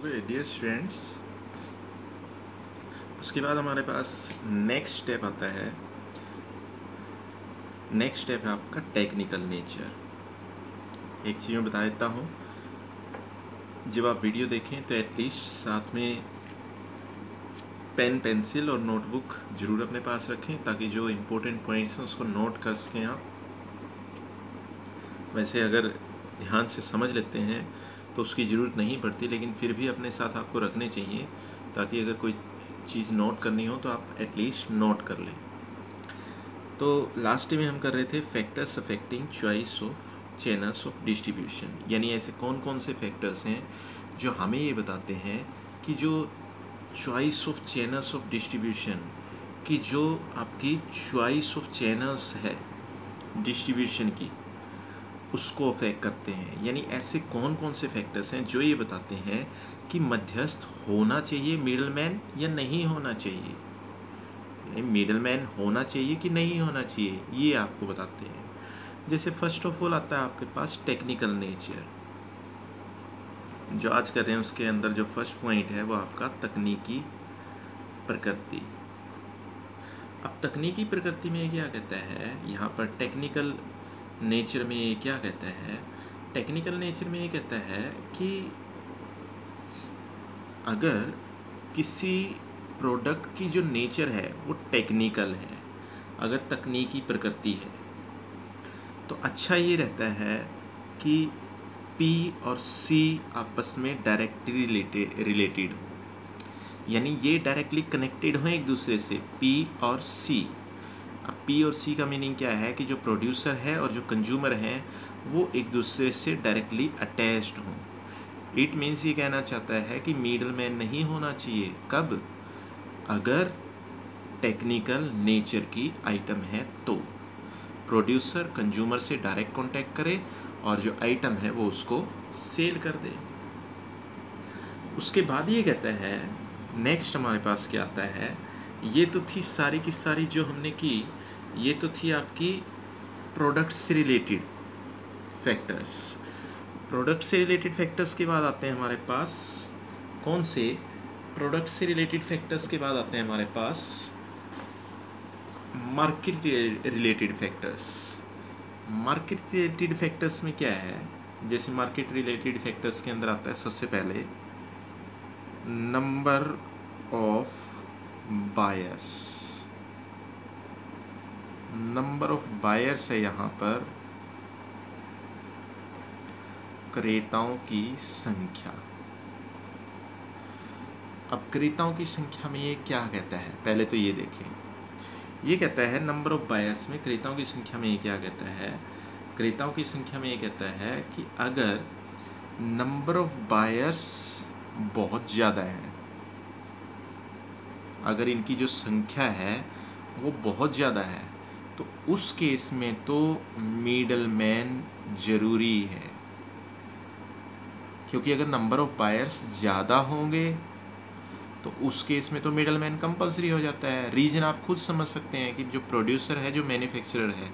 Okay dear students, उसके बाद हमारे पास नेक्स्ट स्टेप आता है। नेक्स्ट स्टेप है आपका टेक्निकल नेचर। एक चीज़ मैं बता देता हूँ, जब आप वीडियो देखें तो एटलीस्ट साथ में पेन पेंसिल और नोटबुक ज़रूर अपने पास रखें, ताकि जो इम्पोर्टेंट पॉइंट्स हैं उसको नोट कर सकें आप। वैसे अगर ध्यान से समझ लेते हैं तो उसकी ज़रूरत नहीं पड़ती, लेकिन फिर भी अपने साथ आपको रखने चाहिए, ताकि अगर कोई चीज़ नोट करनी हो तो आप एटलीस्ट नोट कर लें। तो लास्ट में हम कर रहे थे factors affecting choice of channels of distribution, यानी ऐसे कौन कौन से फैक्टर्स हैं जो हमें ये बताते हैं कि जो choice of channels of distribution की, जो आपकी चॉइस ऑफ चैनल्स है डिस्ट्रीब्यूशन की, उसको अफेक्ट करते हैं। यानी ऐसे कौन कौन से फैक्टर्स हैं जो ये बताते हैं कि मध्यस्थ होना चाहिए मिडलमैन या नहीं होना चाहिए, यानी मिडलमैन होना चाहिए कि नहीं होना चाहिए, ये आपको बताते हैं। जैसे फर्स्ट ऑफ ऑल आता है आपके पास टेक्निकल नेचर। जो आज कर रहे हैं उसके अंदर जो फर्स्ट पॉइंट है वो आपका तकनीकी प्रकृति। अब तकनीकी प्रकृति में क्या कहता है, यहाँ पर टेक्निकल नेचर में ये क्या कहता है, टेक्निकल नेचर में ये कहता है कि अगर किसी प्रोडक्ट की जो नेचर है वो टेक्निकल है, अगर तकनीकी प्रकृति है, तो अच्छा ये रहता है कि P और C आपस में डायरेक्टली रिलेटेड हो, यानी ये डायरेक्टली कनेक्टेड हो एक दूसरे से, P और C। अब P और C का मीनिंग क्या है कि जो प्रोड्यूसर है और जो कंज्यूमर हैं वो एक दूसरे से डायरेक्टली अटैच्ड हों। इट मीन्स ये कहना चाहता है कि मिडल मैन नहीं होना चाहिए। कब? अगर टेक्निकल नेचर की आइटम है तो प्रोड्यूसर कंज्यूमर से डायरेक्ट कांटेक्ट करे और जो आइटम है वो उसको सेल कर दे। उसके बाद ये कहता है, नेक्स्ट हमारे पास क्या आता है, ये तो थी सारी की सारी जो हमने की, ये तो थी आपकी प्रोडक्ट से रिलेटेड फैक्टर्स। प्रोडक्ट से रिलेटेड फैक्टर्स के बाद आते हैं हमारे पास कौन से, प्रोडक्ट से रिलेटेड फैक्टर्स के बाद आते हैं हमारे पास market related factors. Market related factors में क्या है, जैसे मार्केट रिलेटेड फैक्टर्स के अंदर आता है सबसे पहले number of buyers. Number of buyers है यहाँ पर क्रेताओं की संख्या। अब क्रेताओं की संख्या में ये क्या कहता है, पहले तो ये देखें। ये कहता है नंबर ऑफ बायर्स में क्रेताओं की संख्या में ये क्या कहता है, क्रेताओं की संख्या में ये कहता है कि अगर नंबर ऑफ बायर्स बहुत ज़्यादा है, अगर इनकी जो संख्या है वो बहुत ज़्यादा है, तो उस केस में तो मिडल मैन ज़रूरी है। क्योंकि अगर नंबर ऑफ बायर्स ज़्यादा होंगे तो उस केस में तो मिडल मैन कंपल्सरी हो जाता है। रीज़न आप खुद समझ सकते हैं कि जो प्रोड्यूसर है, जो मैन्युफैक्चरर है,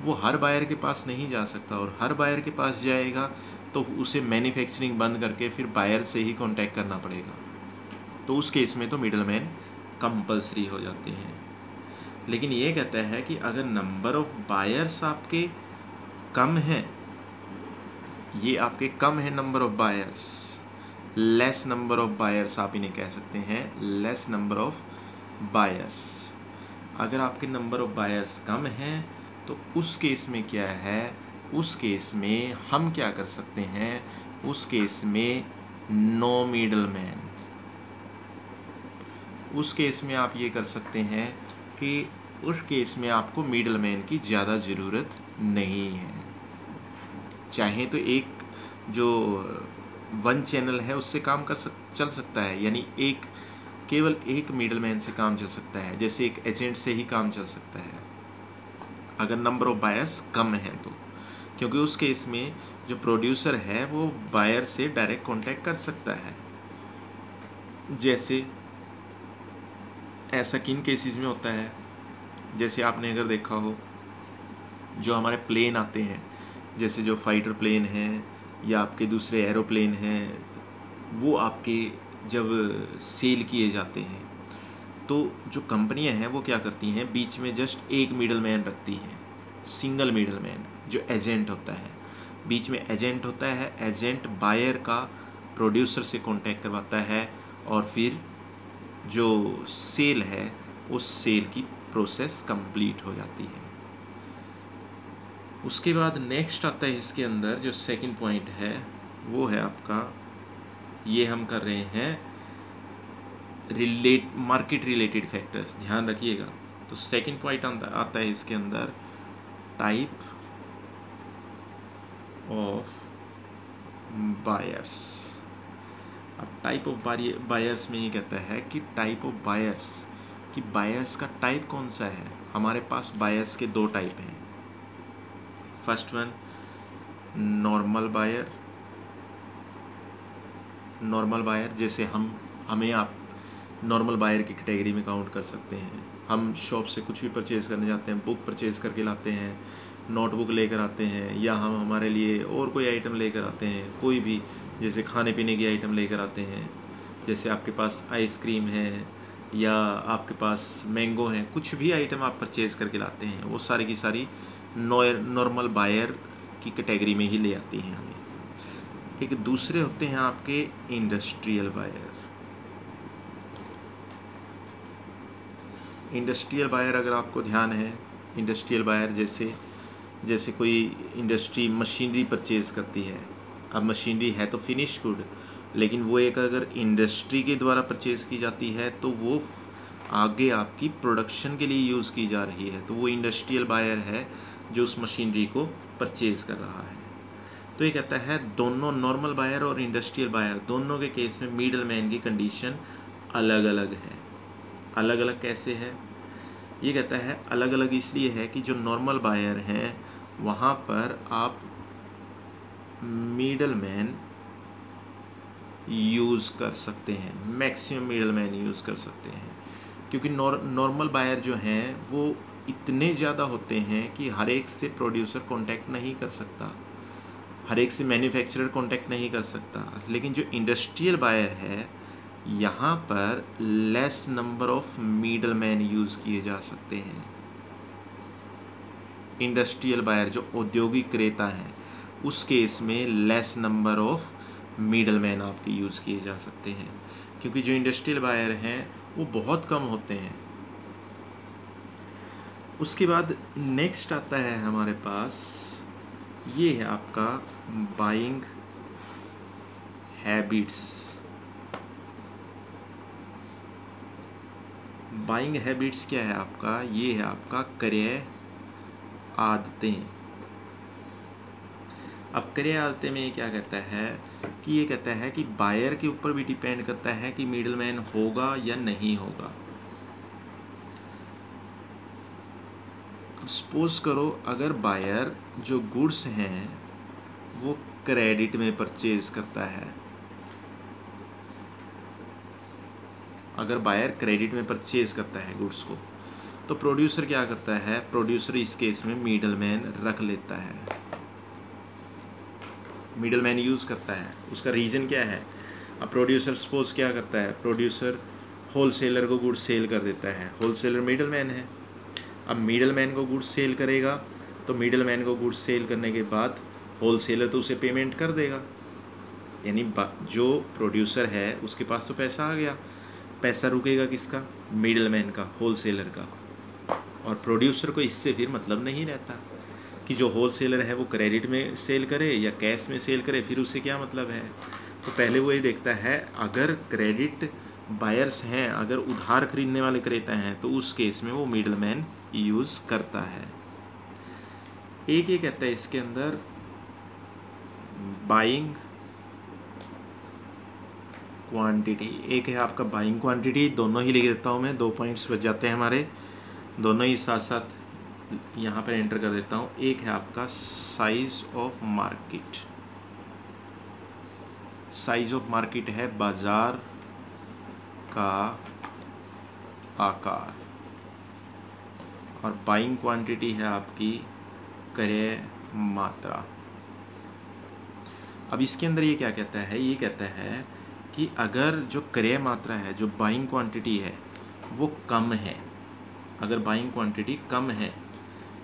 वो हर बायर के पास नहीं जा सकता, और हर बायर के पास जाएगा तो उसे मैन्युफैक्चरिंग बंद करके फिर बायर से ही कांटेक्ट करना पड़ेगा। तो उस केस में तो मिडल मैन कंपल्सरी हो जाते हैं। लेकिन ये कहता है कि अगर नंबर ऑफ बायर्स आपके कम हैं, ये आपके कम है number of buyers, less number of buyers आप इन्हें कह सकते हैं, लेस नंबर ऑफ बायर्स। अगर आपके नंबर ऑफ बायर्स कम हैं तो उस केस में क्या है, उस केस में हम क्या कर सकते हैं, उस केस में नो मिडल मैन। उस केस में आप ये कर सकते हैं कि उस केस में आपको मिडल मैन की ज़्यादा ज़रूरत नहीं है। चाहे तो एक जो वन चैनल है उससे काम चल सकता है, यानी एक केवल एक मिडल मैन से काम चल सकता है, जैसे एक एजेंट से ही काम चल सकता है अगर नंबर ऑफ बायर्स कम है तो। क्योंकि उस केस में जो प्रोड्यूसर है वो बायर से डायरेक्ट कांटेक्ट कर सकता है। जैसे ऐसा किन केसेस में होता है, जैसे आपने अगर देखा हो जो हमारे प्लेन आते हैं, जैसे जो फाइटर प्लेन हैं या आपके दूसरे एरोप्लेन हैं, वो आपके जब सेल किए जाते हैं तो जो कंपनियां हैं वो क्या करती हैं, बीच में जस्ट एक मिडल मैन रखती हैं, सिंगल मिडल मैन जो एजेंट होता है। बीच में एजेंट होता है, एजेंट बायर का प्रोड्यूसर से कांटेक्ट करवाता है और फिर जो सेल है उस सेल की प्रोसेस कंप्लीट हो जाती है। उसके बाद नेक्स्ट आता है इसके अंदर जो सेकंड पॉइंट है वो है आपका, ये हम कर रहे हैं मार्केट रिलेटेड फैक्टर्स, ध्यान रखिएगा। तो सेकंड पॉइंट आता है इसके अंदर टाइप ऑफ बायर्स। अब टाइप ऑफ बायर्स में ये कहता है कि टाइप ऑफ बायर्स, कि बायर्स का टाइप कौन सा है। हमारे पास बायर्स के दो टाइप हैं। First one normal buyer. Normal buyer जैसे हमें आप नॉर्मल बायर की कैटेगरी में काउंट कर सकते हैं। हम शॉप से कुछ भी परचेज़ करने जाते हैं, बुक परचेज़ करके लाते हैं, नोटबुक लेकर आते हैं, या हम हमारे लिए और कोई आइटम लेकर आते हैं, कोई भी जैसे खाने पीने की आइटम लेकर आते हैं, जैसे आपके पास आइसक्रीम है या आपके पास मैंगो है, कुछ भी आइटम आप परचेज़ करके लाते हैं, वो सारी की सारी नॉर्मल बायर की कैटेगरी में ही ले आती हैं हमें। एक दूसरे होते हैं आपके इंडस्ट्रियल बायर। इंडस्ट्रियल बायर अगर आपको ध्यान है, इंडस्ट्रियल बायर जैसे कोई इंडस्ट्री मशीनरी परचेज़ करती है। अब मशीनरी है तो फिनिश गुड, लेकिन वो एक अगर इंडस्ट्री के द्वारा परचेज़ की जाती है तो वो आगे आपकी प्रोडक्शन के लिए यूज़ की जा रही है, तो वो इंडस्ट्रियल बायर है जो उस मशीनरी को परचेज़ कर रहा है। तो ये कहता है दोनों नॉर्मल बायर और इंडस्ट्रियल बायर दोनों के केस में मिडल मैन की कंडीशन अलग अलग है। अलग अलग कैसे है? ये कहता है अलग अलग इसलिए है कि जो नॉर्मल बायर हैं वहाँ पर आप मिडल मैन यूज़ कर सकते हैं, मैक्सिमम मिडल मैन यूज़ कर सकते हैं, क्योंकि नॉर्मल बायर जो हैं वो इतने ज़्यादा होते हैं कि हर एक से प्रोड्यूसर कांटेक्ट नहीं कर सकता, हर एक से मैन्युफैक्चरर कांटेक्ट नहीं कर सकता। लेकिन जो इंडस्ट्रियल बायर है यहाँ पर less number of middle man use किए जा सकते हैं। इंडस्ट्रियल बायर जो औद्योगिक क्रेता हैं उस केस में less number of middle man आपके यूज़ किए जा सकते हैं, क्योंकि जो इंडस्ट्रियल बायर हैं वो बहुत कम होते हैं। उसके बाद नेक्स्ट आता है हमारे पास, ये है आपका बाइंग हैबिट्स। बाइंग हैबिट्स क्या है आपका? ये है आपका क्रय आदतें। अब क्रय आदतें में ये क्या कहता है कि ये कहता है कि बायर के ऊपर भी डिपेंड करता है कि मिडलमैन होगा या नहीं होगा। सपोज करो अगर बायर जो गुड्स हैं वो क्रेडिट में परचेज करता है, अगर बायर क्रेडिट में परचेज करता है गुड्स को, तो प्रोड्यूसर क्या करता है? प्रोड्यूसर इस केस में मिडलमैन रख लेता है, मिडलमैन यूज़ करता है। उसका रीज़न क्या है? अब प्रोड्यूसर सपोज क्या करता है? प्रोड्यूसर होलसेलर को गुड्स सेल कर देता है, होलसेलर मिडलमैन है। अब मिडलमैन को गुड्स सेल करेगा तो मिडलमैन को गुड्स सेल करने के बाद होलसेलर तो उसे पेमेंट कर देगा, यानी जो प्रोड्यूसर है उसके पास तो पैसा आ गया। पैसा रुकेगा किसका? मिडलमैन का, होलसेलर का। और प्रोड्यूसर को इससे फिर मतलब नहीं रहता कि जो होलसेलर है वो क्रेडिट में सेल करे या कैश में सेल करे, फिर उससे क्या मतलब है। तो पहले वो ये देखता है अगर क्रेडिट बायर्स हैं, अगर उधार खरीदने वाले क्रेता हैं, तो उस केस में वो मिडलमैन यूज़ करता है। एक ये कहता है इसके अंदर बाइंग क्वांटिटी, एक है आपका बाइंग क्वांटिटी। दोनों ही लिख देता हूँ मैं, 2 पॉइंट्स बच जाते हैं हमारे, दोनों ही साथ साथ यहाँ पर एंटर कर देता हूँ। एक है आपका size of market. Size of market है बाजार का आकार, और बाइंग क्वांटिटी है आपकी क्रय मात्रा। अब इसके अंदर ये क्या कहता है? ये कहता है कि अगर जो क्रय मात्रा है, जो बाइंग क्वांटिटी है, वो कम है, अगर बाइंग क्वांटिटी कम है,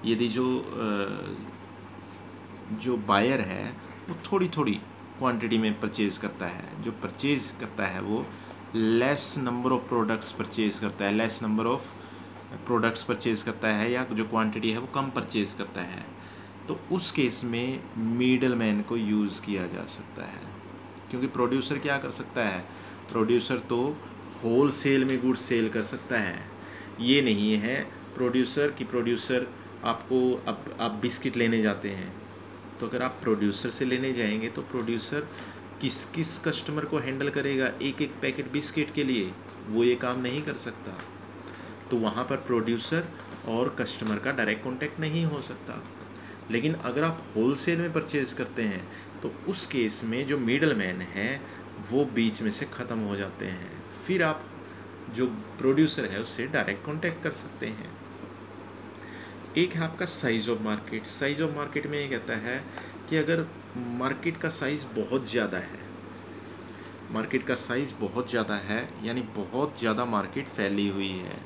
यदि जो बायर है वो थोड़ी थोड़ी क्वांटिटी में परचेज़ करता है, जो परचेज़ करता है वो less number of products purchase करता है, less number of products purchase करता है, या जो क्वांटिटी है वो कम परचेज़ करता है, तो उस केस में मिडल मैन को यूज़ किया जा सकता है। क्योंकि प्रोड्यूसर क्या कर सकता है, प्रोड्यूसर तो होल सेल में गुड्स सेल कर सकता है। ये नहीं है प्रोड्यूसर आपको, अब आप बिस्किट लेने जाते हैं, तो अगर आप प्रोड्यूसर से लेने जाएंगे तो प्रोड्यूसर किस किस कस्टमर को हैंडल करेगा एक एक पैकेट बिस्किट के लिए, वो ये काम नहीं कर सकता। तो वहाँ पर प्रोड्यूसर और कस्टमर का डायरेक्ट कॉन्टैक्ट नहीं हो सकता। लेकिन अगर आप होलसेल में परचेज़ करते हैं तो उस केस में जो मिडल मैन है वो बीच में से ख़त्म हो जाते हैं, फिर आप जो प्रोड्यूसर है उससे डायरेक्ट कॉन्टैक्ट कर सकते हैं। एक है आपका size of market. Size of market में ये कहता है कि अगर मार्केट का साइज़ बहुत ज़्यादा है, मार्केट का साइज़ बहुत ज़्यादा है यानी बहुत ज़्यादा मार्केट फैली हुई है,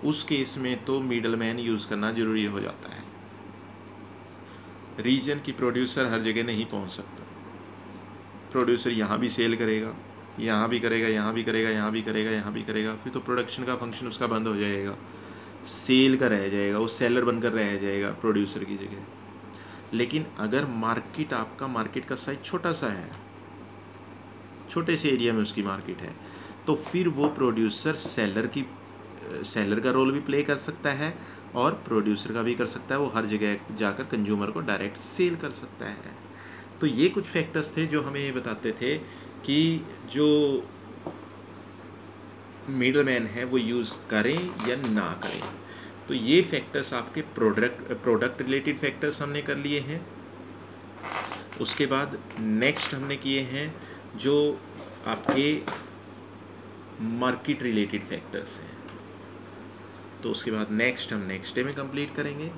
उस केस में तो मिडल मैन यूज़ करना ज़रूरी हो जाता है। रीजन की प्रोड्यूसर हर जगह नहीं पहुंच सकता, प्रोड्यूसर यहाँ भी सेल करेगा, यहाँ भी करेगा, यहाँ भी करेगा, यहाँ भी करेगा, यहाँ भी करेगा, फिर तो प्रोडक्शन का फंक्शन उसका बंद हो जाएगा, सेल का रह जाएगा, वो सेलर बनकर रह जाएगा प्रोड्यूसर की जगह। लेकिन अगर मार्केट का साइज छोटा सा है, छोटे से एरिया में उसकी मार्केट है, तो फिर वो प्रोड्यूसर सेलर का रोल भी प्ले कर सकता है और प्रोड्यूसर का भी कर सकता है। वो हर जगह जाकर कंज्यूमर को डायरेक्ट सेल कर सकता है। तो ये कुछ फैक्टर्स थे जो हमें ये बताते थे कि जो मिडल मैन है वो यूज़ करें या ना करें। तो ये फैक्टर्स आपके प्रोडक्ट रिलेटेड फैक्टर्स हमने कर लिए हैं। उसके बाद नेक्स्ट हमने किए हैं जो आपके मार्केट रिलेटेड फैक्टर्स हैं। तो उसके बाद नेक्स्ट डे में कंप्लीट करेंगे।